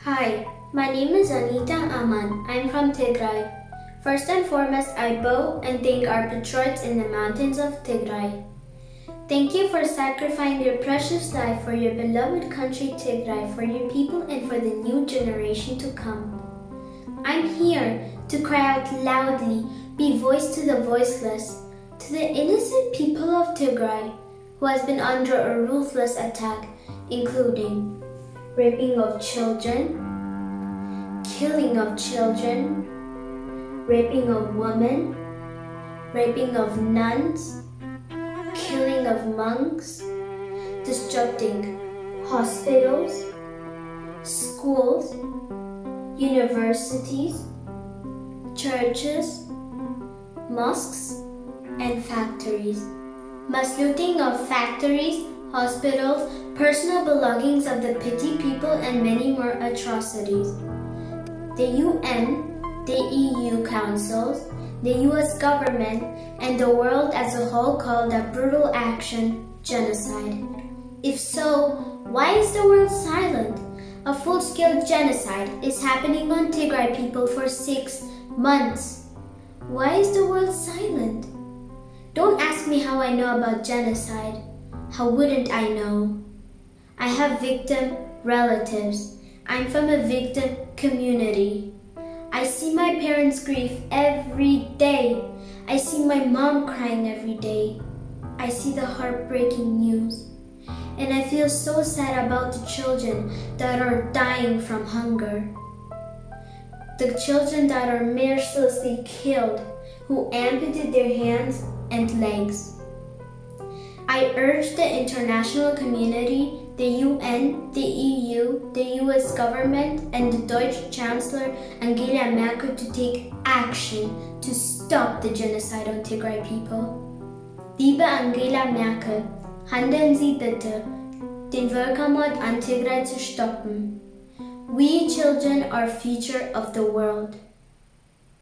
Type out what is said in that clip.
Hi, my name is Anita Aman. I'm from Tigray. First and foremost, I bow and thank our patriots in the mountains of Tigray. Thank you for sacrificing your precious life for your beloved country Tigray, for your people and for the new generation to come. I'm here to cry out loudly, be voice to the voiceless, to the innocent people of Tigray who has been under a ruthless attack, including raping of children, killing of children, raping of women, raping of nuns, killing of monks, disrupting hospitals, schools, universities, churches, mosques, and factories. Mass looting of factories, hospitals, personal belongings of the petty people, and many more atrocities. The UN, the EU councils, the US government, and the world as a whole call that brutal action genocide. If so, why is the world silent? A full-scale genocide is happening on Tigray people for 6 months. Why is the world silent? Don't ask me how I know about genocide. How wouldn't I know? I have victim relatives. I'm from a victim community. I see my parents' grief every day. I see my mom crying every day. I see the heartbreaking news. And I feel so sad about the children that are dying from hunger. The children that are mercilessly killed, who amputated their hands and legs. I urge the international community, the UN, the EU, the US government, and the Deutsche Chancellor Angela Merkel to take action to stop the genocide on Tigray people. Liebe Angela Merkel, handeln Sie bitte, den Völkermord an Tigray zu stoppen. We children are future of the world.